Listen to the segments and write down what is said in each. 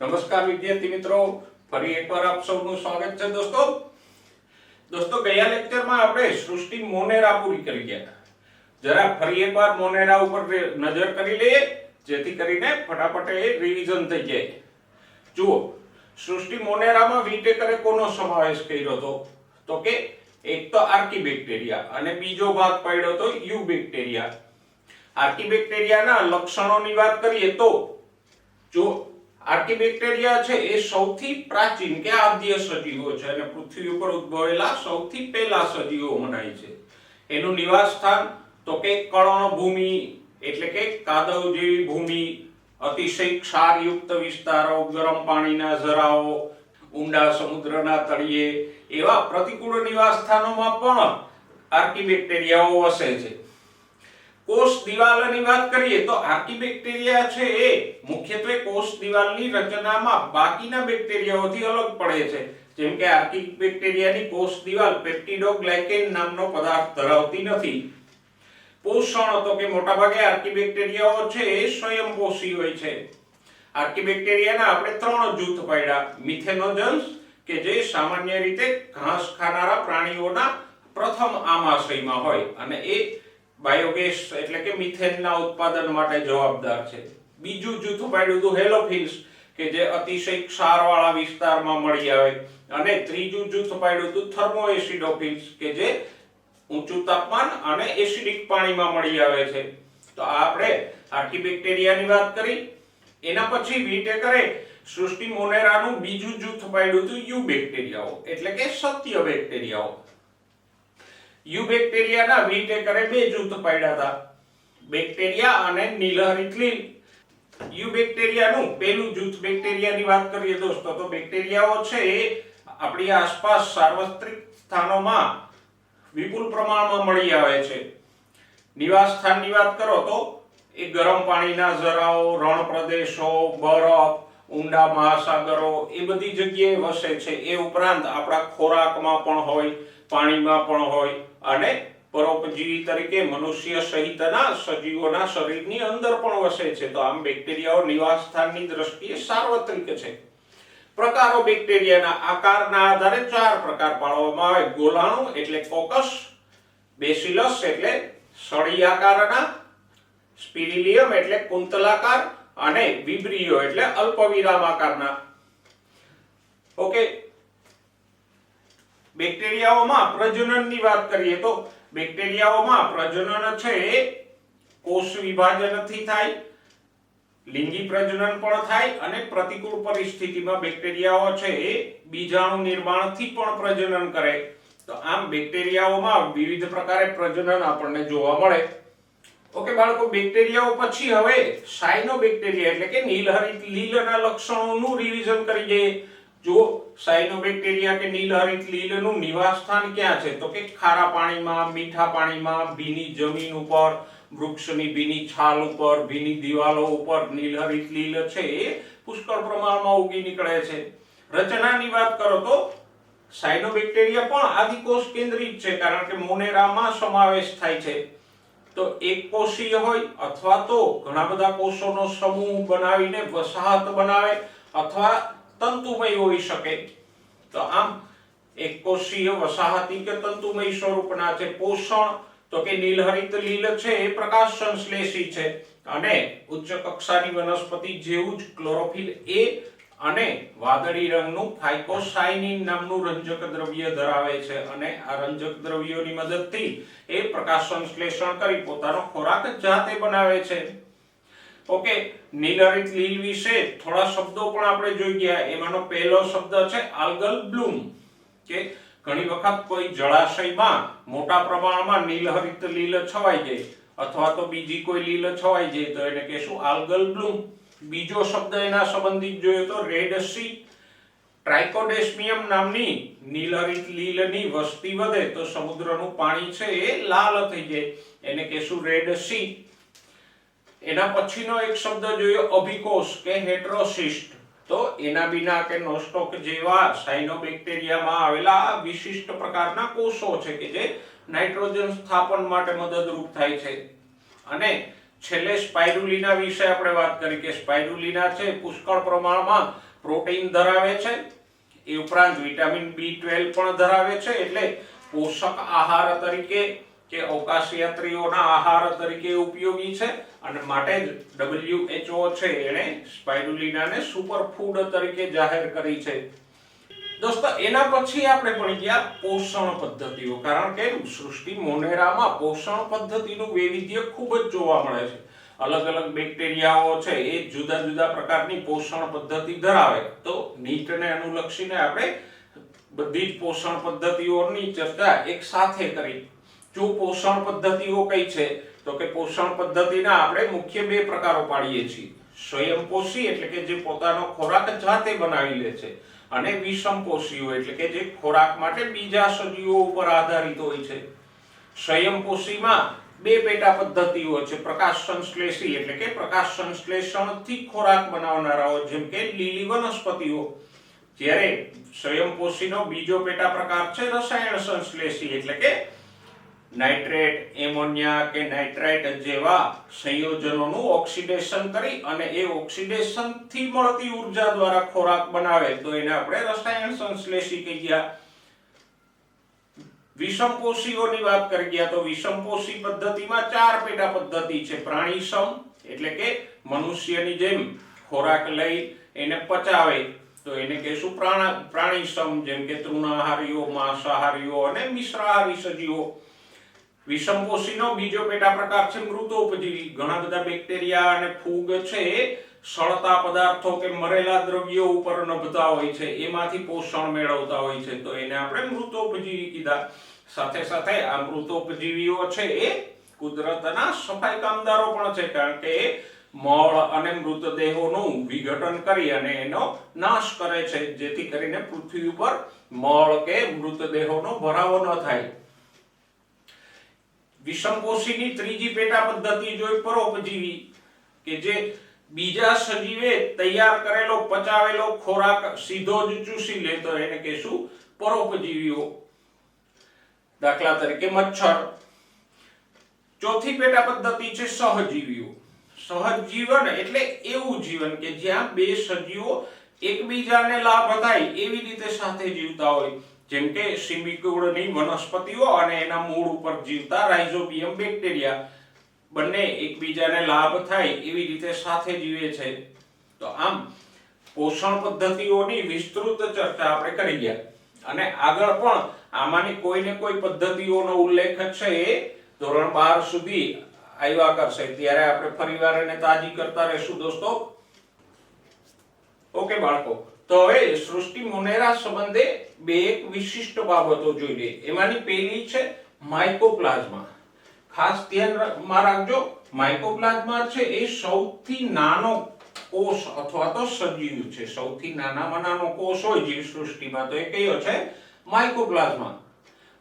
નમસ્કાર વિદ્યાર્થી મિત્રો, ફરી એકવાર આપ સૌનું સ્વાગત છે દોસ્તો ગયા લેક્ચરમાં આપણે સૃષ્ટિ મોનેરા પૂરી કરી ગયા. જરા ફરી એકવાર મોનેરા ઉપર નજર કરી લઈએ જેથી કરીને ફટાફટ એ રિવિઝન થઈ જાય. જુઓ, સૃષ્ટિ મોનેરામાં વિટેકરે કોનો સમાવેશ કર્યો હતો? તો કે એક તો આર્કીબેક્ટેરિયા અને બીજો ભાગ પડ્યો તો યુબેક્ટેરિયા. આર્કીબેક્ટેરિયાના લક્ષણોની વાત કરીએ તો જો આર્કીબેક્ટેરિયા છે એ સૌથી પ્રાચીન કે આદ્ય સજીવો છે અને પૃથ્વી ઉપર ઉદ્ભવેલા સૌથી પહેલા સજીવો મનાય છે. એનું નિવાસ સ્થાન તો કે કળણભૂમિ એટલે કે કાદવ જેવી ભૂમિ, અતિશય ક્ષારયુક્ત વિસ્તારો, ગરમ પાણીના ઝરાઓ, ઊંડા સમુદ્રના તળિયે એવા પ્રતિકૂળ નિવાસ સ્થાનોમાં પણ આર્કીબેક્ટેરિયાઓ વસે છે. કોષ દિવાલની વાત કરીએ તો આર્કીબેક્ટેરિયા છે એ મુખ્યત્વે કોષ દિવાલની રચનામાં બાકીના બેક્ટેરિયાઓથી અલગ પડે છે. જેમ કે આર્કીબેક્ટેરિયાની કોષ દિવાલ પેપ્ટિડોગ્લાયકેન નામનો પદાર્થ ધરાવતી નથી. પોષણ તો કે મોટાભાગે આર્કીબેક્ટેરિયાઓ છે એ સ્વયંપોષી હોય છે. આર્કીબેક્ટેરિયાના આપણે 3 જૂથ પાડ્યા. મિથેનોજન્સ કે જે સામાન્ય રીતે ઘાસ ખાનારા પ્રાણીઓના પ્રથમ આમાશયમાં હોય અને એ બાયોગેસ એટલે કે મિથેનના ઉત્પાદન માટે જવાબદાર છે. બીજું જૂથ પાડ્યું હતું હેલોફિલ્સ કે જે અતિશય ક્ષારવાળા વિસ્તારમાં મળી આવે અને ત્રીજું જૂથ પાડ્યું હતું થર્મોએસિડોફિલ્સ કે જે ઊંચું તાપમાન અને એસિડિક પાણીમાં મળી આવે છે. તો આપણે આર્કીબેક્ટેરિયાની વાત કરી. એના પછી વિટેકરે સૃષ્ટિ મોનેરાનું બીજું જૂથ પાડ્યું હતું યુબેક્ટેરિયાઓ એટલે કે સત્ય બેક્ટેરિયાઓ. યુબેક્ટેરિયાના વિટેકરે 2 જૂથ પાડ્યા હતા, બેક્ટેરિયા અને નીલહરિત લીલ. યુબેક્ટેરિયાનું પહેલું જૂથ બેક્ટેરિયાની વાત કરીએ દોસ્તો તો બેક્ટેરિયાઓ છે એ આપણી આસપાસ સાર્વત્રિક સ્થાનોમાં વિપુલ પ્રમાણમાં મળી આવે છે. નિવાસ સ્થાનની વાત કરો તો એ ગરમ પાણીના ઝરાઓ, રણ પ્રદેશો, બરફ, ઊંડા મહાસાગરો એ બધી જગ્યાએ વસે છે. એ ઉપરાંત આપણા ખોરાકમાં પણ હોય, પાણીમાં પણ હોય અને પરોપજીવી તરીકે મનુષ્ય સહિતના સજીવોના શરીરની અંદર પણ વસે છે. તો આમ બેક્ટેરિયાઓ નિવાસ સ્થાનની દ્રષ્ટિએ સાર્વત્રિક છે. પ્રકારો બેક્ટેરિયાના આકારના આધારે 4 પ્રકાર પાડવામાં આવે. ગોલાણુ એટલે કોકસ, બેસિલસ એટલે સળી આકારના, સ્પિરિલિયમ એટલે કુંતલાકાર અને વિબ્રિયો એટલે અલ્પવિરામ આકારના. ઓકે, બેક્ટેરિયાઓમાં પ્રજનનની વાત કરીએ તો બેક્ટેરિયાઓમાં પ્રજનન છે એ કોષ વિભાજનથી થાય, લિંગી પ્રજનન પણ થાય અને પ્રતિકૂળ પરિસ્થિતિમાં બેક્ટેરિયાઓ છે એ બીજાણુ નિર્માણથી પણ પ્રજનન કરે. તો આમ બેક્ટેરિયાઓમાં વિવિધ પ્રકારે પ્રજનન આપણને જોવા મળે. ઓકે બાળકો, બેક્ટેરિયાઓ પછી હવે સાયનોબેક્ટેરિયા એટલે કે નીલહરિત લીલના લક્ષણોનું રિવિઝન કરી જઈએ. જો સાયનોબેક્ટેરિયા કે નીલહરિત લીલનું નિવાસ સ્થાન ક્યાં છે? તો કે ખારા પાણીમાં, મીઠા પાણીમાં, ભીની જમીન ઉપર, વૃક્ષની ભીની છાલ ઉપર, ભીની દિવાલો ઉપર નીલહરિત લીલ છે એ પુષ્કળ પ્રમાણમાં ઉગી નીકળે છે. રચનાની વાત કરો તો સાયનોબેક્ટેરિયા પણ આદિકોષ કેન્દ્રિત છે કારણ કે મોનેરામાં સમાવેશ થાય છે. તો એક કોષીય હોય અથવા તો ઘણા બધા કોષોનો સમૂહ બનાવીને વસાહત બનાવે અથવા તંતુમય હોઈ શકે. તો આમ એક કોષીય, વસાહતી કે તંતુમય સ્વરૂપના છે. પોષણ તો કે નીલહરિત લીલ છે એ પ્રકાશ સંશ્લેષી છે અને ઉચ્ચ કક્ષાની વનસ્પતિ જેવું જ ક્લોરોફિલ એ અને વાદળી રંગનું ફાઇકોસાયનિન નામનું રંજક દ્રવ્ય ધરાવે છે અને આ રંજક દ્રવ્યોની મદદથી એ પ્રકાશ સંશ્લેષણ કરી પોતાનો ખોરાક જાતે બનાવે છે. ઓકે, નીલહરિત લીલ વિશે થોડા શબ્દો પણ આપણે જોઈ ગયા. એમાંનો પહેલો શબ્દ છે આલ્ગલ બ્લૂમ કે ઘણી વખત કોઈ જળાશયમાં મોટા પ્રમાણમાં નીલહરિત લીલ છવાઈ જાય અથવા તો બીજી કોઈ લીલ છવાઈ જાય તો એને કહેશું આલ્ગલ બ્લૂમ. બીજો શબ્દ એના સંબંધિત જોઈએ તો રેડ સી. ટ્રાઇકોડેસ્મિયમ નામની નીલહરિત લીલની વસ્તી વધે તો સમુદ્રનું પાણી છે એ લાલ થઈ જાય, એને કહેશું રેડ સી. એના પછીનો એક શબ્દ જોયો અભિકોષ કે હેટરોસિસ્ટ. તો એના વિના કે નોસ્ટોક જેવા સાયનોબેક્ટેરિયામાં આવેલા વિશિષ્ટ પ્રકારના કોષો છે કે જે નાઇટ્રોજન સ્થાપન માટે મદદરૂપ થાય છે. અને છેલ્લે સ્પાઇરુલિના વિશે આપણે વાત કરી કે સ્પાઇરુલિના છે પુષ્કળ પ્રમાણમાં પ્રોટીન ધરાવે છે. એ ઉપરાંત વિટામિન B12 પણ ધરાવે છે, એટલે પોષક આહાર તરીકે કે અવકાશયાત્રીઓના આહાર તરીકે ઉપયોગી છે. અને માટે જ WHO છે એણે સ્પાઇરુલિનાને સુપરફૂડ તરીકે જાહેર કરી છે. દોસ્તો, એના પછી આપણે ભણી ગયા પોષણ પદ્ધતિઓ, કારણ કે સૃષ્ટિ મોનેરામાં પોષણ પદ્ધતિનું વૈવિધ્ય ખૂબ જ જોવા મળે છે. અલગ અલગ બેક્ટેરિયાઓ છે એ જુદા જુદા પ્રકારની પોષણ પદ્ધતિ ધરાવે. તો નીટને અનુલક્ષીને આપણે બધી જ પોષણ પદ્ધતિઓની ચર્ચા એક સાથે કરી. જો પોષણ પદ્ધતિઓ કઈ છે તો કે પોષણ પદ્ધતિના આપણે મુખ્ય બે પ્રકારો પાડીએ છીએ. સ્વયંપોષી એટલે કે જે પોતાનો ખોરાક જાતે બનાવી લે છે, અને વિષમપોષીઓ એટલે કે જે ખોરાક માટે બીજા સજીવો ઉપર આધારિત હોય છે. સ્વયંપોષીમાં બે પેટા પદ્ધતિઓ છે. પ્રકાશ સંશ્લેષી એટલે કે પ્રકાશ સંશ્લેષણથી ખોરાક બનાવનારાઓ જેમ કે લીલી વનસ્પતિઓ. જ્યારે સ્વયંપોષીનો બીજો પેટા પ્રકાર છે રસાયણ સંશ્લેષી એટલે કે નાઇટ્રેટ, એમોનિયા કે નાઇટ્રાઇટ જેવા સંયોજનોનું ઓક્સિડેશન કરી અને એ ઓક્સિડેશનથી મળતી ઉર્જા દ્વારા ખોરાક બનાવે તો એને આપણે રસાયણ સંશ્લેષી કહીએ. વિષમપોષીઓની વાત કરી ગયા તો વિષમપોષી પદ્ધતિમાં ચાર પેટા પદ્ધતિ છે. પ્રાણીસમ એટલે કે મનુષ્યની જેમ ખોરાક લઈ એને પચાવે તો એને કહેશું પ્રાણીસમ, જેમ કે તૃણાહારીઓ, માંસાહારીઓ અને મિશ્રાહારી સજીવો. વિષમપોષીનો બીજો પેટા પ્રકાર છે મૃતોપજીવી. ઘણા બધા બેક્ટેરિયા અને ફૂગ છે સળતા પદાર્થો કે મરેલા દ્રવ્યો ઉપર નભતા હોય છે, એમાંથી પોષણ મેળવતા હોય છે, તો એને આપણે મૃતોપજીવી કીધા. સાથે સાથે આ મૃતોપજીવીઓ છે એ કુદરતના સફાઈ કામદારો પણ છે, કારણ કે મળ અને મૃતદેહોનું વિઘટન કરી અને એનો નાશ કરે છે, જેથી કરીને પૃથ્વી ઉપર મળ કે મૃતદેહોનો ભરાવો ન થાય. વિષમપોષીની ત્રીજી પેટા પદ્ધતિ જોઈ પરોપજીવી, કે જે બીજા સજીવે તૈયાર કરેલો પચાવેલો ખોરાક સીધો જ ચૂસી લે તો એને કહેશું પરોપજીવીઓ. દાખલા તરીકે મચ્છર. ચોથી પેટા પદ્ધતિ છે સહજીવીઓ. સહજીવન એટલે એવું જીવન કે જ્યાં બે સજીવો એકબીજાને લાભ થાય એવી રીતે સાથે જીવતા હોય, જેમ કે સિમિકુળની વનસ્પતિઓ અને એના મૂળ ઉપર જીવતા રાઇઝોબિયમ બેક્ટેરિયા. બંને એકબીજાને લાભ થાય એવી રીતે સાથે જીવે છે. તો આમ પોષણ પદ્ધતિઓની વિસ્તૃત ચર્ચા આપણે કરી ગયા, અને આગળ પણ આમાંની કોઈને કોઈ પદ્ધતિઓનો ઉલ્લેખ છે એ ધોરણ 12 સુધી આવ્યા કરશે, ત્યારે આપણે ફરીવાર એને તાજી કરતા રહેશું દોસ્તો. ઓકે બાળકો, તો હવે સૃષ્ટિ મોનેરા સંબંધે બે એક વિશિષ્ટ બાબતો જોઈ લઈએ. એમાંની પહેલી છે માઇકોપ્લાઝ્મા. ખાસ ધ્યાનમાં રાખજો, માઇકોપ્લાઝ્મા છે એ સૌથી નાનો કોષ અથવા તો સજીવ છે. સૌથી નાનામાં નાનો કોષ હોય જીવ સૃષ્ટિમાં તો એ કયો છે? માઇકોપ્લાઝ્મા.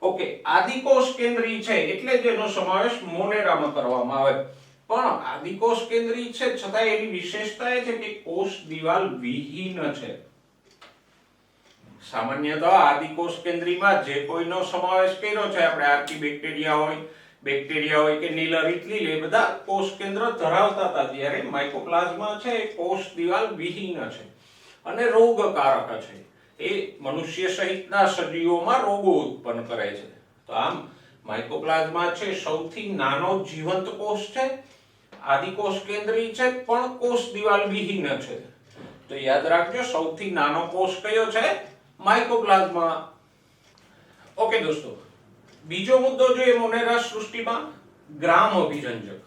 ઓકે, આદિકોષ કેન્દ્રી છે એટલે જ એનો સમાવેશ મોનેરામાં કરવામાં આવે. પણ આદિકોષ કેન્દ્રી છે છતાં એની વિશેષતા એ છે કે કોષ દિવાલ વિહીન છે. સામાન્યતઃ આદિકોષ કેન્દ્રીમાં જે કોઈનો સમાવેશ કર્યો છે આપણે આર્કીબેક્ટેરિયા હોય કે નીલરિત લીલ, એ બધા કોષ કેન્દ્ર ધરાવતા હતા, જ્યારે માઇકોપ્લાઝ્મા છે એ કોષ દિવાલ વિહીન છે અને રોગકારક છે. એ મનુષ્ય સહિતના સજીવોમાં રોગો ઉત્પન્ન કરે છે. તો આમ માઇકોપ્લાઝ્મા છે સૌથી નાનો જીવંત કોષ છે, આદિકોષ કેન્દ્રી છે પણ કોષ દિવાલ વિહીન છે. તો યાદ રાખજો, સૌથી નાનો કોષ કયો છે? માઇકોપ્લાઝ્મા. ઓકે દોસ્તો, બીજો મુદ્દો જોઈએ મોનેરા સૃષ્ટિમાં ગ્રામ અભિરંજક.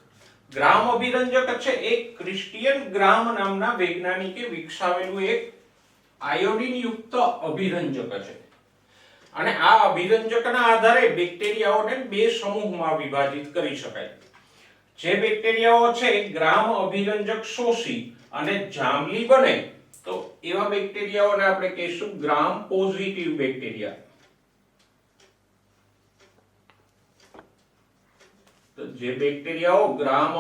ગ્રામ અભિરંજક છે એ ક્રિસ્ટિયન ગ્રામ નામના વૈજ્ઞાનિકે વિકસાવેલું એક આયોડિન યુક્ત અભિરંજક છે. અને આ અભિરંજકના આધારે બેક્ટેરિયાઓને બે સમૂહમાં વિભાજિત કરી શકાય. જે બેક્ટેરિયાઓ છે ગ્રામ અભિરંજક શોષી અને જાંબલી બને તો એવા બેક્ટેરિયાઓને આપણે કહીશું ગ્રામ પોઝિટિવ બેક્ટેરિયા. તો જે બેક્ટેરિયાઓ ગ્રામ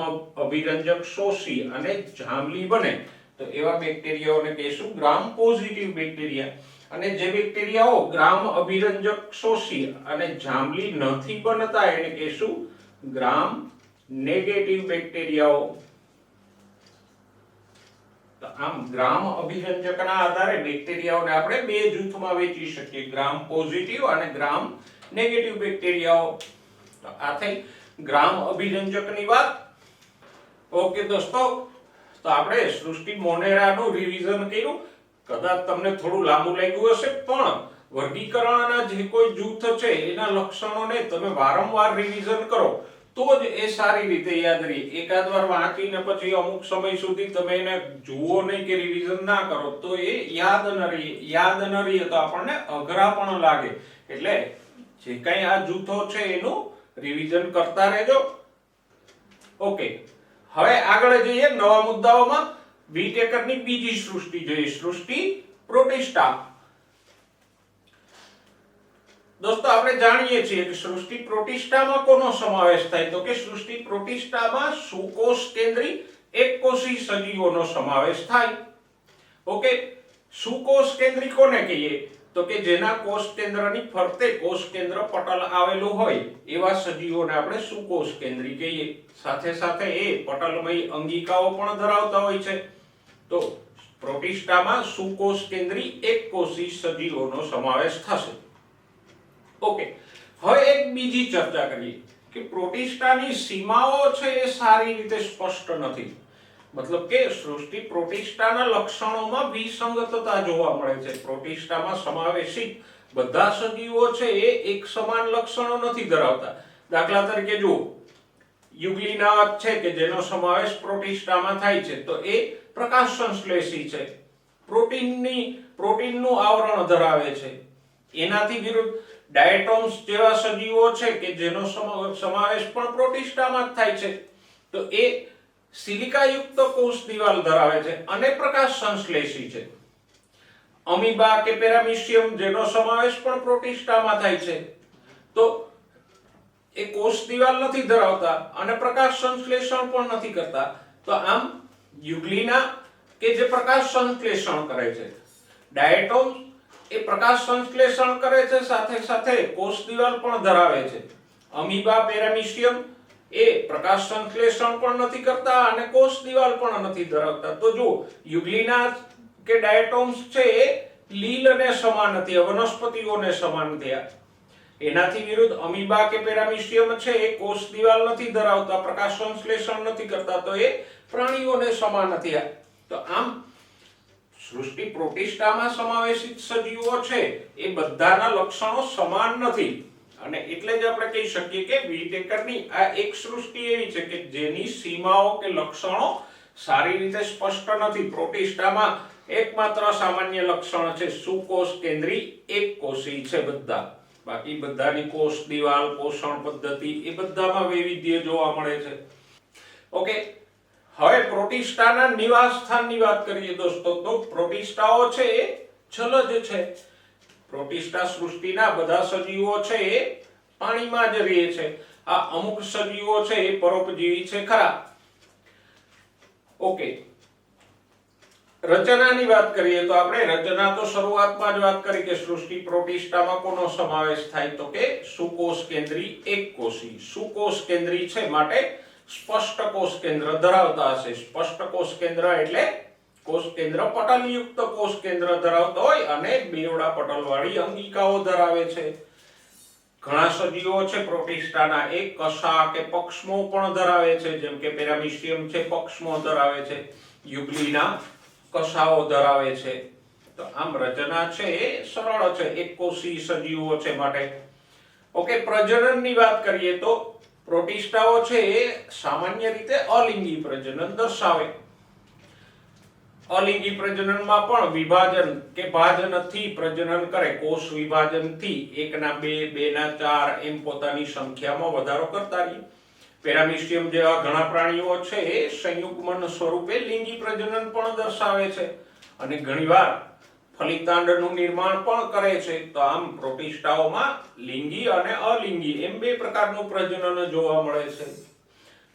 અભિરંજક શોષી અને જાંબલી બને તો એવા બેક્ટેરિયાઓને કહીશું ગ્રામ પોઝિટિવ બેક્ટેરિયા. અને જે બેક્ટેરિયાઓ ગ્રામ અભિરંજક શોષી અને જાંબલી નથી બનતા એને કહેશું ગ્રામ નેગેટિવ બેક્ટેરિયાઓ. તો આમ ગ્રામ અભિરંજકના આધારે બેક્ટેરિયાઓને આપણે બે જૂથમાં વહેંચી શકીએ, ગ્રામ પોઝિટિવ અને ગ્રામ નેગેટિવ બેક્ટેરિયાઓ. તો આ થઈ ગ્રામ અભિરંજકની વાત. ઓકે દોસ્તો, તો આપણે સૃષ્ટિ મોનેરાનું રિવિઝન કર્યું. કદાચ તમને થોડું લાંબુ લાગ્યું હશે, પણ વર્ગીકરણના જે કોઈ જૂથ છે એના લક્ષણોને તમે વારંવાર રિવિઝન કરો તો જ એ સારી રીતે યાદ રહે. એકાદ વાર વાંચીને પછી અમુક સમય સુધી તમે એને જુઓ નહીં કે રિવિઝન ના કરો તો એ યાદ ન રહે તો આપણને અઘરા પણ લાગે. એટલે જે કંઈ આ જૂથો છે એનું રિવિઝન કરતા રહેજો. ઓકે, હવે આગળ જઈએ નવા મુદ્દાઓમાં. વિટેકરની બીજી સૃષ્ટિ જોઈએ, સૃષ્ટિ પ્રોટિસ્ટા. દોસ્તો આપણે જાણીએ છીએ કે સૃષ્ટિ પ્રોટિસ્ટામાં કોનો સમાવેશ થાય? તો કે સૃષ્ટિ પ્રોટિસ્ટામાં સુકોષ કેન્દ્રી એકકોષી સજીવોનો સમાવેશ થાય. ઓકે, સુકોષ કેન્દ્રી કોને કહીએ? તો કે જેના કોષ કેન્દ્રની ફરતે કોષ કેન્દ્ર પટલ આવેલું હોય એવા સજીવોને આપણે સુકોષ કેન્દ્રી કહીએ. સાથે સાથે એ પટલમય અંગિકાઓ પણ ધરાવતા હોય છે. તો પ્રોટિસ્ટામાં સુકોષ કેન્દ્રી એકકોષી સજીવોનો સમાવેશ થશે. ઓકે, હવે એક બીજી ચર્ચા કરીએ કે પ્રોટિસ્ટાની સીમાઓ છે એ સારી રીતે સ્પષ્ટ નથી. મતલબ કે સૃષ્ટિ પ્રોટિસ્ટાના લક્ષણોમાં વિસંગતતા જોવા મળે છે. પ્રોટિસ્ટામાં સમાવેશિત બધા સજીવો છે એ એક સમાન લક્ષણો નથી ધરાવતા. દાખલા તરીકે જુઓ, યુગ્લિના છે કે જેનો સમાવેશ પ્રોટિસ્ટામાં થાય છે તો એ પ્રકાશ સંશ્લેષી છે, પ્રોટીનનું આવરણ ધરાવે છે. એનાથી વિરુદ્ધ ડાયટોમ્સ જેવા સજીવો છે કે જેનો સમાવેશ પણ પ્રોટિસ્ટામાં જ થાય છે તો એ સિલિકાયુક્ત કોષ દિવાલ ધરાવે છે અને પ્રકાશ સંશ્લેષી છે. અમીબા કે પેરામીશિયમ જેનો સમાવેશ પણ પ્રોટિસ્ટામાં થાય છે તો એ કોષ દિવાલ નથી ધરાવતા અને પ્રકાશ સંશ્લેષણ પણ નથી કરતા. તો આમ યુગ્લિના કે જે પ્રકાશ સંશ્લેષણ કરે છે, ડાયટોમ્સ એ પ્રકાશ સંશ્લેષણ કરે છે, સાથે સાથે કોષ દિવાલ પણ ધરાવે છે. અમીબા પેરામીશિયમ એ પ્રકાશ સંશ્લેષણ પણ નથી કરતા અને કોષ દિવાલ પણ નથી ધરાવતા. તો જો યુગ્લિના કે ડાયટોમ્સ છે એ લીલને સમાન થયા, વનસ્પતિઓને સમાન થયા. એનાથી વિરુદ્ધ અમીબા કે પેરામીશિયમ છે એ કોષ દિવાલ નથી ધરાવતા, પ્રકાશ સંશ્લેષણ નથી કરતા, તો એ પ્રાણીઓને સમાન થયા. તો આમ સૃષ્ટિ પ્રોટિસ્ટામાં સમાવેશિત સજીવો છે એ બધાના લક્ષણો સમાન નથી અને એટલે જ આપણે કહી શકીએ કે વિટેકરની આ એક સૃષ્ટિ એવી છે કે જેની સીમાઓ કે લક્ષણો સારી રીતે સ્પષ્ટ નથી. પ્રોટિસ્ટામાં એકમાત્ર સામાન્ય લક્ષણ છે સુકોષ કેન્દ્રી એકકોષી છે બધા. બાકી બધાની કોષ દિવાલ, પોષણ પદ્ધતિ એ બધામાં વૈવિધ્ય જોવા મળે છે. ઓકે, હવે પ્રોટિસ્ટાના નિવાસ સ્થાનની વાત કરીએ દોસ્તો. તો પ્રોટિસ્ટાઓ છે એ જલજ છે. પ્રોટિસ્ટા સૃષ્ટિના બધા સજીવો છે એ પાણીમાં જ રહે છે. આ અમુક સજીવો છે એ પરોપજીવી છે ખરા. ઓકે, રચનાની વાત કરીએ તો આપણે રચના તો શરૂઆતમાં જ વાત કરી કે સૃષ્ટિ પ્રોટિસ્ટામાં કોનો સમાવેશ થાય? તો કે સુકોષ કેન્દ્રી એકકોષી. સુકોષ કેન્દ્રી છે માટે સ્પષ્ટ કોષ કેન્દ્ર ધરાવતા હશે. સ્પષ્ટ કોષ કેન્દ્ર એટલે કોષ કેન્દ્ર પટલયુક્ત કોષ કેન્દ્ર ધરાવતો હોય અને બેવડા પટલવાળી અંગિકાઓ ધરાવે છે. ઘણા સજીવો છે પ્રોટિસ્ટાના એ કશા કે પક્ષમો પણ ધરાવે છે, જેમ કે પેરામીશિયમ છે પક્ષમો ધરાવે છે, યુગ્લિના કશાઓ ધરાવે છે. તો આમ રચના છે એ સરળ છે, એકકોષી સજીવો છે માટે. ઓકે, પ્રજનનની વાત કરીએ તો પ્રોટિસ્ટાઓ છે એ સામાન્ય રીતે અલિંગી પ્રજનન દર્શાવે. અલિંગી પ્રજનનમાં પણ વિભાજન કે ભાજનથી પ્રજનન કરે. કોષ વિભાજનથી 1 ના 2, 2 ના 4 એમ પોતાની સંખ્યામાં વધારો કરતા રહે. પેરામીશિયમ જેવા ઘણા પ્રાણીઓ છે એ સંયુગ્મન સ્વરૂપે લિંગી પ્રજનન પણ દર્શાવે છે અને ઘણીવાર ફલિતાંડનું નિર્માણ પણ કરે છે. તો આમ પ્રોટિસ્ટાઓમાં લિંગી અને અલિંગી એમ બે પ્રકારનું પ્રજનન જોવા મળે છે.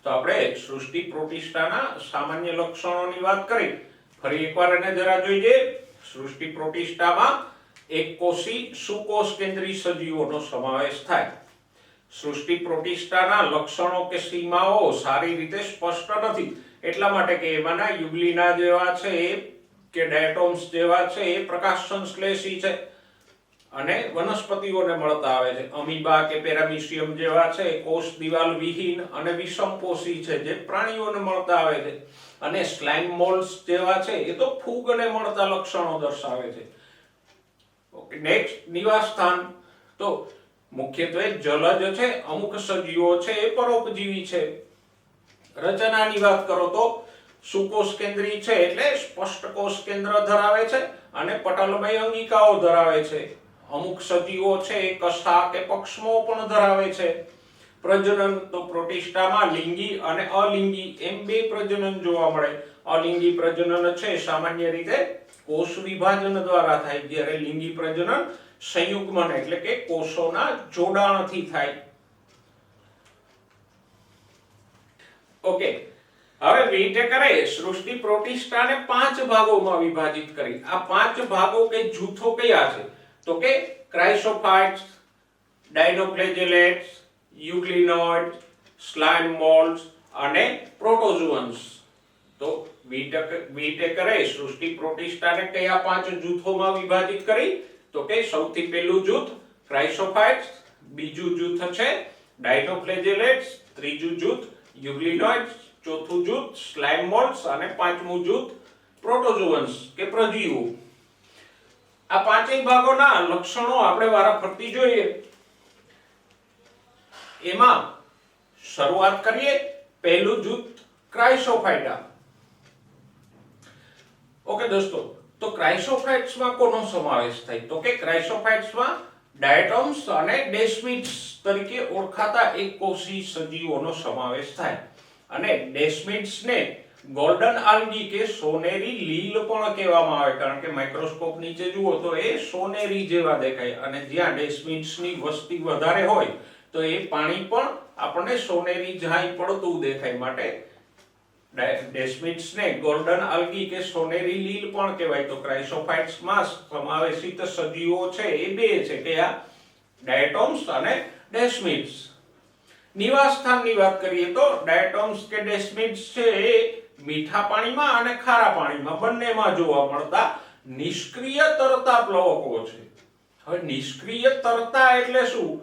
તો આપણે સૃષ્ટિ પ્રોટિસ્ટાના સામાન્ય લક્ષણોની વાત કરી. ફરી એકવાર એને જરા જોઈએ. સૃષ્ટિ પ્રોટિસ્ટામાં એક કોષી સુકોષ કેન્દ્રી સજીવોનો સમાવેશ થાય. સૃષ્ટિ પ્રોટિસ્ટાના લક્ષણો કે સીમાઓ સારી રીતે સ્પષ્ટ નથી, એટલા માટે કે એમાંના યુગ્લિના જેવા છે કે ડાયટોમ્સ જેવા છે એ પ્રકાશ સંશ્લેષી છે અને વનસ્પતિઓને મળતા આવે છે. અમીબા કે પેરામીશિયમ જેવા છે કોષ દિવાલ વિહીન અને વિષમપોષી છે જે પ્રાણીઓને મળતા આવે છે. અને સ્લાઇમ મોલ્ડ્સ જેવા છે એ તો ફૂગને મળતા લક્ષણો દર્શાવે છે. ઓકે, નેક્સ્ટ નિવાસસ્થાન. તો મુખ્યત્વે જલજ છે, અમુક સજીવો છે એ પરોપજીવી છે. રચનાની વાત કરો તો સુકોષ કેન્દ્રી છે એટલે સ્પષ્ટ કોષ કેન્દ્ર ધરાવે છે અને પટલમય અંગિકાઓ ધરાવે છે. અમુક સજીવો છે એ કશા કે પક્ષમો પણ ધરાવે છે. પ્રજનન તો પ્રોટિસ્ટામાં લિંગી અને અલિંગી એમ બે પ્રજનન જોવા મળે. અલિંગી પ્રજનન છે સામાન્ય રીતે કોષ વિભાજન દ્વારા થાય, જ્યારે લિંગી પ્રજનન સંયુગ્મન એટલે કે કોષોના જોડાણથી થાય. ઓકે, હવે વિટેકરે સૃષ્ટિ પ્રોટિસ્ટાને 5 ભાગોમાં વિભાજિત કરી. આ 5 ભાગો કે જૂથો કયા છે? તો કે ક્રાઇસોફાઇટ્સ, ડાયનોફ્લેજેલેટ્સ, યુગ્લિનોઇડ, સ્લાઇમ મોલ્ડ્સ અને પ્રોટોઝોઅન્સ. તો વિટેકરે સૃષ્ટિ પ્રોટિસ્ટાને કયા 5 જૂથોમાં વિભાજિત કરી? તો કે સૌથી પહેલું જૂથ ક્રાઇસોફાઇટ્સ, બીજું જૂથ છે ડાયનોફ્લેજેલેટ્સ, ત્રીજું જૂથ યુગ્લિનોઇડ્સ, ચોથું જૂથ સ્લાઇમ મોલ્ડ્સ અને પાંચમું જૂથ પ્રોટોઝોઅન્સ કે પ્રજીવો. આ પાંચેય ભાગોના લક્ષણો આપણે વારાફરતી જોઈએ. એમાં શરૂઆત કરીએ પહેલું જૂથ ક્રાઇસોફાઇટા. ઓકે દોસ્તો, તો ક્રાઇસોફાઇટ્સમાં કોનો સમાવેશ થાય? તો કે ક્રાઇસોફાઇટ્સમાં ડાયટોમ્સ અને ડેસ્મિડ્સ તરીકે ઓળખાતા એક કોષી સજીવોનો સમાવેશ થાય. અને ડેસ્મિડ્સને ગોલ્ડન આલ્ગી કે સોનેરી લીલ પણ કહેવામાં આવે, કારણ કે માઇક્રોસ્કોપ નીચે જુઓ તો એ સોનેરી જેવા દેખાય. અને જ્યાં ડેસ્મિડ્સની વસ્તી વધારે હોય તો એ પાણી પણ આપણને સોનેરી ઝાંય પડતું દેખાય, માટે ડેસ્મિડ્સને ગોલ્ડન આલ્ગી કે સોનેરી લીલ પણ કહેવાય. તો ક્રાઇસોફાઇટ્સમાં સમાવેશિત સજીવો છે એ બે છે, કયા? ડાયટોમ્સ અને ડેસ્મિડ્સ. નિવાસસ્થાનની વાત કરીએ તો ડાયટોમ્સ કે ડેસ્મિડ્સ છે એ મીઠા પાણીમાં અને ખારા પાણીમાં બંનેમાં જોવા મળતા નિષ્ક્રિય તરતા પ્લવકો છે. હવે નિષ્ક્રિય તરતા એટલે શું?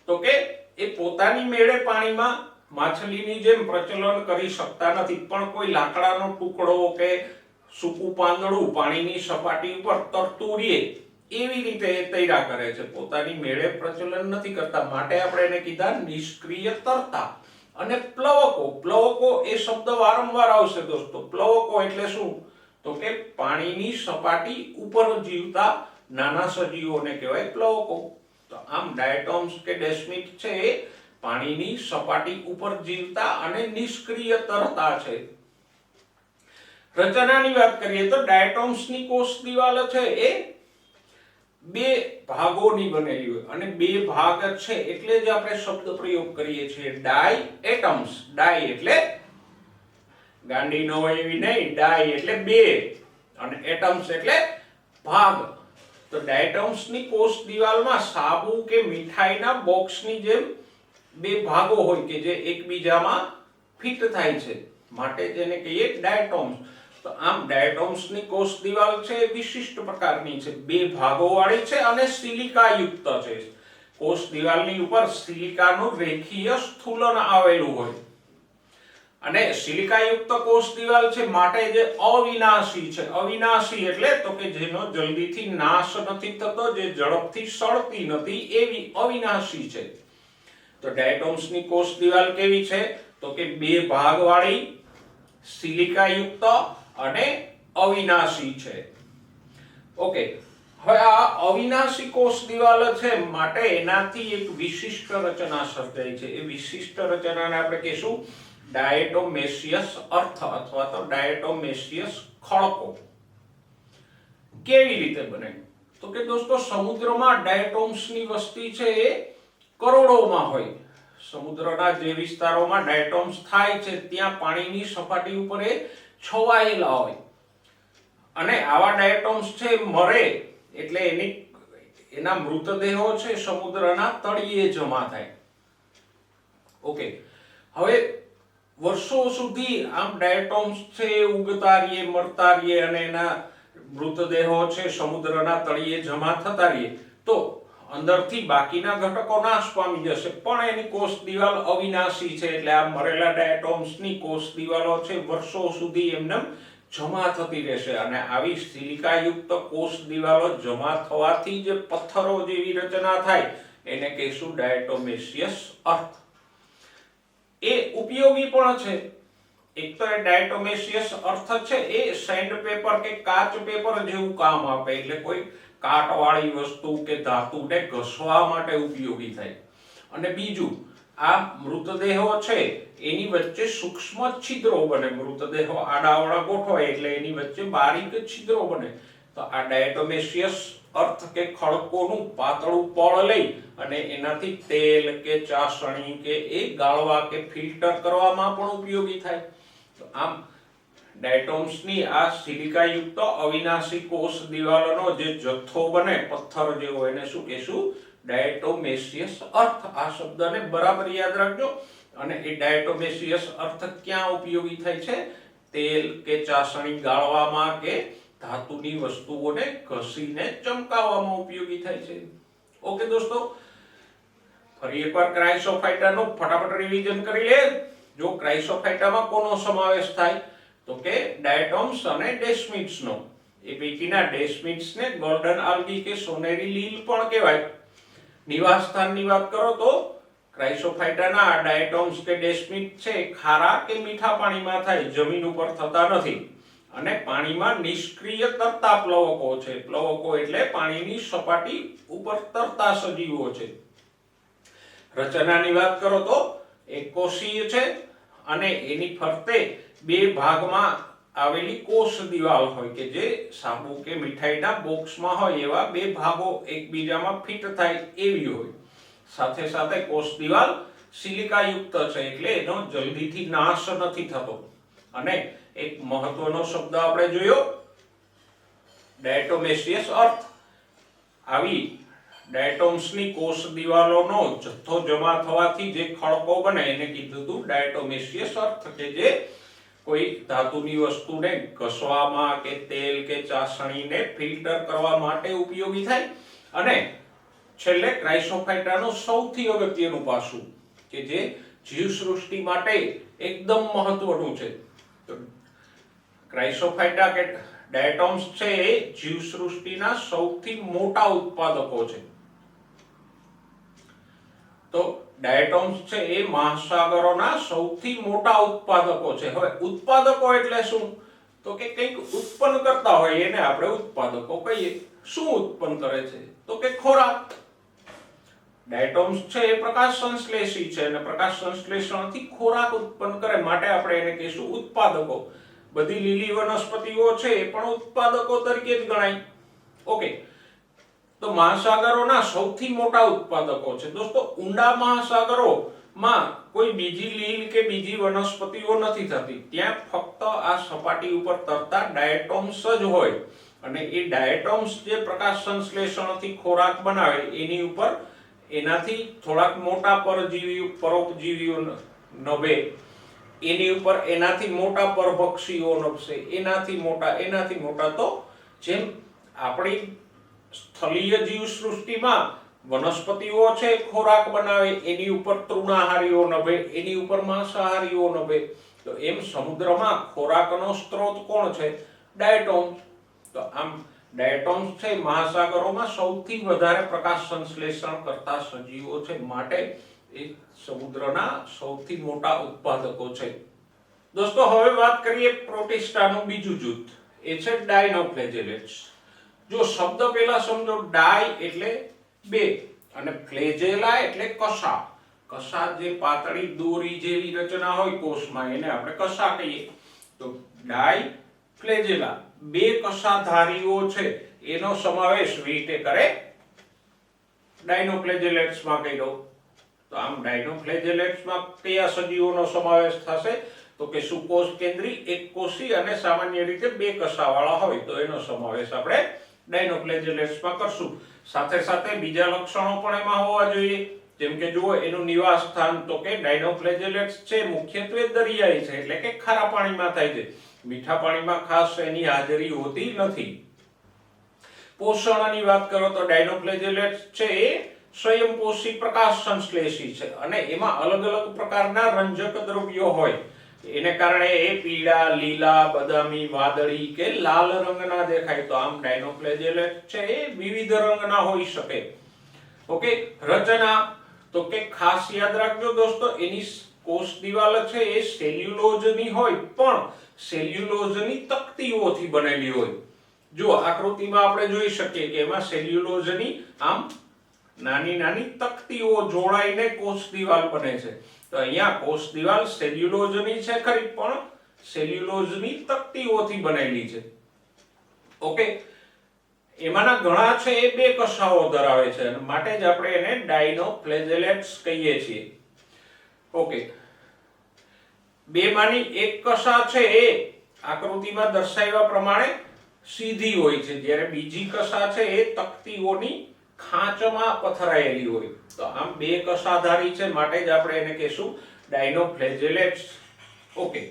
તો કે એ પોતાની મેળે પાણીમાં માછલીની જેમ પ્રચલન કરી શકતા નથી, પણ કોઈ લાકડાનો ટુકડો કે સૂકું પાંદડું પાણીની સપાટી ઉપર તરતું રહે એવી રીતે એ તૈરા કરે છે. પોતાની મેળે પ્રચલન નથી કરતા, માટે આપણે એને કીધા નિષ્ક્રિય તરતા. અને પ્લવકો, પ્લવકો એ શબ્દ વારંવાર આવશે દોસ્તો. પ્લવકો એટલે શું? તો કે પાણીની સપાટી ઉપર જીવતા નાના સજીવોને કહેવાય પ્લવકો. તો આમ ડાયટોમ્સ કે ડેસ્મિડ છે એ પાણીની સપાટી ઉપર જીવતા અને નિષ્ક્રિય તરતા છે. રચનાની વાત કરીએ તો ડાયટોમ્સની કોષ દિવાલ છે એ બે ભાગોની બનેલી હોય, અને બે ભાગ છે એટલે જ આપણે શબ્દ પ્રયોગ કરીએ છીએ ડાયએટમ્સ. ડાય એટલે ગાંડી ન હોય એવી નહીં, ડાય એટલે બે અને એટમ્સ એટલે ભાગ. તો ડાયટોમ્સની કોષ દિવાલમાં સાબુ કે મીઠાઈના બોક્સની જેમ બે ભાગો હોય કે જે એકબીજામાં ફિટ થાય છે, માટે જેને કહીએ ડાયટોમ્સ. તો આમ ડાયટોમ્સની કોષ દિવાલ છે એ વિશિષ્ટ પ્રકારની છે, બે ભાગો વાળી છે અને સિલિકા યુક્ત છે. કોષ દિવાલની ઉપર સિલિકાનું રેખીય સ્થૂલન આવેલું હોય. અને સિલિકા યુક્ત કોષ દિવાલ છે માટે જે અવિનાશી છે. અવિનાશી એટલે તો કે જેનો જલ્દીથી નાશ નથી થતો, જે ઝડપથી સડતી નથી, એવી અવિનાશી છે. તો ડાયટોમ્સની કોષ દિવાલ કેવી છે? તો કે બે ભાગ વાળી, સિલિકા યુક્ત અને અવિનાશી છે. ઓકે, હવે આ અવિનાશી કોષ દિવાલ છે માટે એનાથી એક વિશિષ્ટ રચના સર્જાય છે. એ વિશિષ્ટ રચનાને આપણે કહીશું ડાયટોમેસિયસ અર્થ અથવા તો ડાયટોમેસિયસ ખડકો. કેવી રીતે બને? તો કે દોસ્તો સમુદ્રમાં ડાયટોમ્સની વસ્તી છે એ કરોડોમાં હોય. સમુદ્રના જે વિસ્તારોમાં ડાયટોમ્સ થાય છે ત્યાં પાણીની સપાટી ઉપર એ છવાયેલા હોય. અને આવા ડાયટોમ્સ છે મરે એટલે એના મૃતદેહો છે સમુદ્રના તળિયે જમા થાય. ઓકે, હવે વર્ષો સુધી આમ ડાયટોમ્સ છે ઉગતા રહીએ, મરતા રહીએ અને એના મૃતદેહો છે સમુદ્રના તળિયે જમા થતા રહીએ તો અંદરથી બાકીના ઘટકો નાશ પામી જશે, પણ એની કોષ દિવાલ અવિનાશી છે. એટલે આ મરેલા ડાયટોમ્સની કોષ દિવાલો છે વર્ષો સુધી એમને જમા થતી રહેશે અને આવી સિલિકાયુક્ત કોષ દિવાલો જમા થવાથી જે પથ્થરો જેવી રચના થાય એને કહીશું ડાયટોમેસિયસ અર્થ. એ ઉપયોગી પણ છે. એક તો એ ડાયટોમેસિયસ અર્થ છે એ સેન્ડ પેપર કે કાચ પેપર જેવું કામ આપે, એટલે કોઈ કાટવાળી વસ્તુ કે ધાતુને ઘસવા માટે ઉપયોગી થાય. અને બીજું, આ મૃતદેહો છે એની વચ્ચે સૂક્ષ્મ છિદ્રો બને. મૃતદેહો આડાઅવળા ગોઠવાય એટલે એની વચ્ચે બારીક છિદ્રો બને. તો આ ડાયટોમેસિયસ અર્થ કે ખડકોનું પાતળું પડ લઈ અને એનાથી તેલ કે ચાસણી કે એ ગાળવા કે ફિલ્ટર કરવામાં પણ ઉપયોગી થાય. તો આમ ડાયટોમ્સની આ સિલિકાયુક્ત અવિનાશી કોષ દિવાલોનો જે જથ્થો બને પથ્થર જેવો એને શું કહેશું? ડાયટોમેસિયસ અર્થ. આ શબ્દને બરાબર યાદ રાખજો. અને એ ડાયટોમેસિયસ અર્થ ક્યાં ઉપયોગી થાય છે? તેલ કે ચાસણી ગાળવામાં કે ધાતુની વસ્તુઓને ઘસીને ચમકાવવામાં ઉપયોગી થાય છે. ઓકે દોસ્તો, ફરી એકવાર ક્રાઇસોફાઇટાનું ફટાફટ રિવિઝન કરી લે. જો ક્રાઇસોફાઇટામાં કોનો સમાવેશ થાય? તો કે ડાયટોમ્સ અને ડેસ્મિડ્સનો. એ પૈકીના ડેસ્મિડ્સને ગોલ્ડન આલ્ગી કે સોનેરી લીલ પણ કહેવાય. નિવાસસ્થાનની વાત કરો તો ક્રાઇસોફાઇટાના ડાયટોમ્સ કે ડેસ્મિડ છે ખારા કે મીઠા પાણીમાં થાય, જમીન ઉપર થતા નથી. અને પાણીમાં નિષ્ક્રિય તરતા પ્લવકો છે. પ્લવકો એટલે પાણીની સપાટી ઉપર તરતા સજીવો છે. રચનાની વાત કરો તો એકોષીય છે અને એની ફરતે બે ભાગમાં આવેલી કોષ દિવાલ હોય કે જે સાબુ કે મીઠાઈના બોક્સમાં હોય એવા બે ભાગો એકબીજામાં ફિટ થાય એવી હોય. સાથે સાથે કોષ દિવાલ સિલિકાયુક્ત છે એટલે એનો જલ્દીથી નાશ નથી થતો. અને એક મહત્વનો શબ્દ આપણે જોયો, ડાયટોમેસિયસ અર્થ. આવી ડાયટોમ્સની કોષ દિવાલોનો જથ્થો જમા થવાથી જે ખડકો બને એને કીધું હતું ડાયટોમેસિયસ અર્થ, કે જે કોઈ ધાતુની વસ્તુને ઘસવામાં કે તેલ કે ચાસણીને ફિલ્ટર કરવા માટે ઉપયોગી થાય. અને છેલ્લે ક્રાઇસોફાઇટાનું સૌથી અગત્યનું પાસું કે જે જીવસૃષ્ટિ માટે એકદમ મહત્વનું છે. તો ક્રાઇસોફાઇટા કે ડાયટોમ્સ છે એ જીવસૃષ્ટિના સૌથી મોટા ઉત્પાદકો છે. તો ડાયટોમ્સ છે એ મહાસાગરોના સૌથી મોટા ઉત્પાદકો છે. હવે ઉત્પાદકો એટલે શું? તો કે કંઈક ઉત્પન્ન કરતા હોય એને આપણે ઉત્પાદકો કહીએ. શું ઉત્પન્ન કરે છે? તો કે ખોરાક. ડાયટોમ્સ છે એ પ્રકાશ સંશ્લેષી છે અને પ્રકાશ સંશ્લેષણથી ખોરાક ઉત્પન્ન કરે માટે આપણે એને કહીશું ઉત્પાદકો. બધી લીલી વનસ્પતિઓ છે એ પણ ઉત્પાદકો તરીકે જ ગણાય. ઓકે, તો મહાસાગરોના સૌથી મોટા ઉત્પાદકો છે. દોસ્તો, ઊંડા મહાસાગરોમાં કોઈ બીજી લીલ કે બીજી વનસ્પતિઓ નથી થતી. ત્યાં ફક્ત આ સપાટી ઉપર તરતા ડાયટોમ્સ જ હોય. અને એ ડાયટોમ્સ જે પ્રકાશ સંશ્લેષણથી ખોરાક બનાવે એની ઉપર એનાથી થોડાક મોટા પરોપજીવીઓ નભે, એની ઉપર એનાથી મોટા પરભક્ષીઓ નભશે, એનાથી મોટા. તો જેમ આપણી સ્થળીય જીવસૃષ્ટિમાં વનસ્પતિઓ છે ખોરાક બનાવે એની ઉપર તૃણાહારીઓ નભે, એની ઉપર માંસાહારીઓ નભે, તો એમ સમુદ્રમાં ખોરાકનો સ્ત્રોત કોણ છે? ડાયટોમ્સ. તો આમ ડાયટોમ્સ છે મહાસાગરોમાં સૌથી વધારે પ્રકાશ સંશ્લેષણ કરતા સજીવો છે માટે એ સમુદ્રના સૌથી મોટા ઉત્પાદકો છે. દોસ્તો, હવે વાત કરીએ પ્રોટિસ્ટાનું બીજું જૂથ. એ છે ડાયનોફ્લેજેલેટ્સ. જો શબ્દ પહેલા સમજો, ડાય એટલે બે અને ફ્લેજેલા એટલે કશા. કશા જે પાતળી દોરી જેવી રચના હોય કોષમાં એને આપણે કશા કહીએ. તો ડાય ફ્લેજેલા બે કશાધારીઓ છે એનો સમાવેશ વીટે કરે ડાયનોફ્લેજેલેટ્સમાં કર્યો. તો આમ ડાયનોફ્લેજેલેટ્સમાં કયા સજીવોનો સમાવેશ થશે? તો કે સુકોષ કેન્દ્રી, એકકોષી અને સામાન્ય રીતે બે કશાવાળા હોય તો એનો સમાવેશ આપણે ડાયનોફ્લેજેલેટ્સમાં કરશું. સાથે સાથે બીજા લક્ષણો પણ એમાં હોવા જોઈએ, જેમ કે જુઓ એનું નિવાસ સ્થાન તો કે ડાયનોફ્લેજેલેટ્સ છે મુખ્યત્વે દરિયાઈ છે એટલે કે ખારા પાણીમાં થાય છે, મીઠા પાણીમાં ખાસ એની હાજરી હોતી નથી. પોષણની વાત કરો તો ડાયનોફ્લેજેલેટ્સ છે એ સ્વયંપોષી પ્રકાશ સંશ્લેષી છે અને એમાં અલગ અલગ પ્રકારના રંજક દ્રવ્યો હોય, એને કારણે એ પીળા, લીલા, બદામી, વાદળી કે લાલ રંગના દેખાય. તો આમ ડાયનોફ્લેજેલેટ્સ છે એ વિવિધ રંગના હોઈ શકે. ઓકે, રચના તો કે ખાસ યાદ રાખજો દોસ્તો, એની કોષ દિવાલ છે એ સેલ્યુલોઝની હોય પણ સેલ્યુલોઝની તકતીઓથી બનેલી હોય. જો આકૃતિમાં આપણે જોઈ શકીએ કે એમાં સેલ્યુલોઝની આમ નાની નાની તકતીઓ જોડાઈને કોષ દિવાલ બને છે. તો અહીંયા કોષ દિવાલ સેલ્યુલોઝની છે ખરી પણ સેલ્યુલોઝની તકતીઓથી બનેલી છે. ઓકે, એમાંના ઘણા છે એ બે કશાઓ ધરાવે છે અને માટે જ આપણે એને ડાયનોફ્લેજેલેટ્સ કહીએ છીએ. ઓકે, બેમાંની એક કશા છે એ આકૃતિમાં દર્શાવ્યા પ્રમાણે સીધી હોય છે, જ્યારે બીજી કશા છે એ તકતીઓની ખાંચમાં પથરાયેલી હોય. તો આમ બે કશાધારી છે માટે જ આપણે એને કહીશું ડાયનોફ્લેજેલેટ્સ. ઓકે,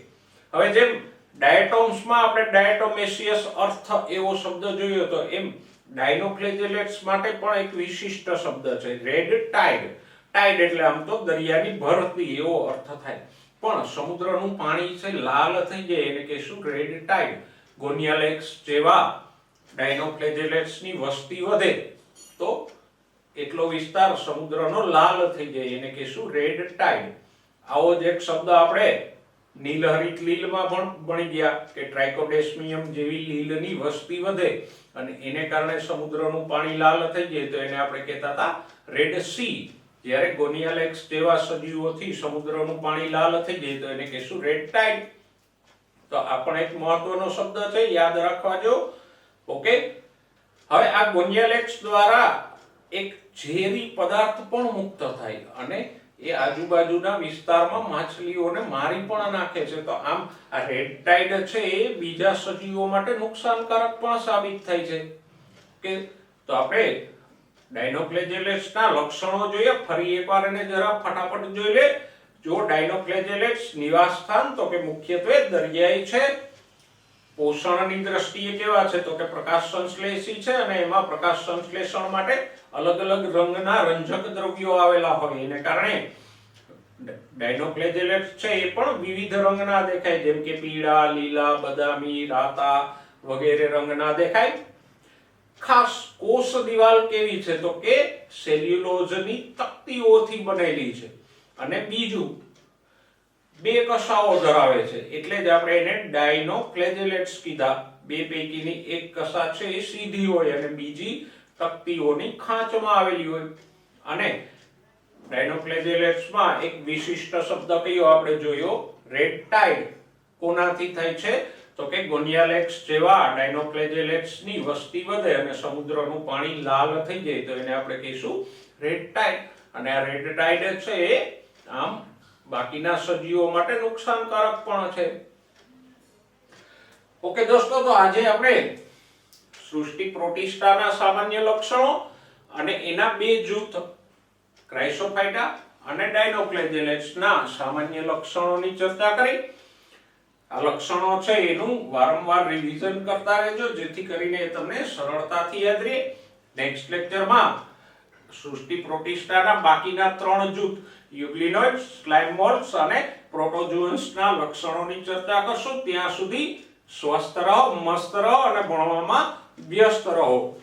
હવે જેમ ડાયટોમ્સમાં આપણે ડાયટોમેસિયસ અર્થ એવો શબ્દ જોયો તો એમ ડાયનોફ્લેજેલેટ્સ માટે પણ એક વિશિષ્ટ શબ્દ છે રેડ ટાઇડ. ટાઇડ એટલે આમ તો દરિયાની ભરતી એવો અર્થ થાય, પણ સમુદ્રનું પાણી છે લાલ થઈ જાય એને કહીશું રેડ ટાઇડ. ગોનિયાલેક્સ જેવા ડાયનોફ્લેજેલેટ્સની વસ્તી વધે તો એટલો વિસ્તાર સમુદ્રનો લાલ થઈ જાય એને કહીશું રેડ ટાઇડ. આવો જ એક શબ્દ આપણે નીલહરિત લીલમાં પણ ભણી ગયા કે ટ્રાઇકોડેસ્મિયમ જેવી લીલની વસ્તી વધે અને એને કારણે સમુદ્રનું પાણી લાલ થઈ જાય તો એને આપણે કહેતા હતા રેડ સી. જ્યારે ગોનિયાલેક્સ જેવા સજીવોથી સમુદ્રનું પાણી લાલ થઈ જાય તો એને કહીશું રેડ ટાઇડ. તો આ પણ એક મહત્વનો શબ્દ છે, યાદ રાખવા જો. ઓકે, હવે આ ગોનિયાલેક્સ દ્વારા એક ઝેરી પદાર્થ પણ મુક્ત થાય અને એ આજુબાજુના વિસ્તારમાં માછલીઓને મારી પણ નાખે છે. તો આમ આ રેડ ટાઇડ છે એ બીજા સજીવો માટે નુકસાનકારક પણ સાબિત થાય છે. કે તો આપણે ડાયનોફ્લેજેલેટ્સના લક્ષણો જોઈએ, ફરી એકવાર એને જરા ફટાફટ જોઈ લે. જો ડાયનોફ્લેજેલેટ્સ નિવાસ સ્થાન તો કે મુખ્યત્વે દરિયાઈ છે. પોષણની દ્રષ્ટિએ કેવા છે તો કે પ્રકાશ સંશ્લેષી છે અને એમાં પ્રકાશ સંશ્લેષણ માટે અલગ અલગ રંગના રંજક દ્રવ્યો આવેલા હોય એને કારણે ડાયનોફ્લેજેલેટ્સ છે એ પણ વિવિધ રંગના દેખાય, જેમ કે પીળા, લીલા, બદામી, રાતા વગેરે રંગના દેખાય. ખાસ કોષ દિવાલ કેવી છે તો કે સેલ્યુલોઝની તકતીઓથી બનેલી છે અને બીજું બે કશાઓ ધરાવે છે એટલે જ આપણે એને ડાયનોફ્લેજેલેટ્સ કીધા. બે પૈકીની એક કશા છે એ સીધી હોય અને બીજી તકતીઓની ખાંચમાં આવેલી હોય. અને ડાયનોફ્લેજેલેટ્સમાં એક વિશિષ્ટ શબ્દ કયો આપણે જોયો રેડ ટાઇડ. કોનાથી થાય છે તો કે ગોનિયાલેક્સ જેવા ડાયનોફ્લેજેલેટ્સની વસ્તી વધે અને સમુદ્રનું પાણી લાલ થઈ જાય તો એને આપણે કહીશું રેડ ટાઇડ. અને આ રેડ ટાઇડ છે એ આમ બાકીના સજીવો માટે નુકસાનકારક પણ છે. ઓકે દોસ્તો, તો આજે આપણે સૃષ્ટિ પ્રોટિસ્ટાના સામાન્ય લક્ષણો અને એના બે જૂથ ક્રાઇસોફાઇટા અને ડાયનોફ્લેજેલેટ્સના સામાન્ય લક્ષણોની ચર્ચા કરી. આ લક્ષણો છે એનું વારંવાર રિવિઝન કરતા રહેજો જેથી કરીને તમને સરળતાથી યાદ રહે. નેક્સ્ટ લેક્ચરમાં સૃષ્ટિ પ્રોટિસ્ટાના બાકીના ત્રણ જૂથ યુગ્લિનોઇડ્સ, સ્લાઇમ મોલ્ડ્સ અને પ્રોટોઝોઅન્સના લક્ષણોની ચર્ચા કરશું. ત્યાં સુધી સ્વસ્થ રહો, મસ્ત રહો અને ભણવામાં વ્યસ્ત રહો.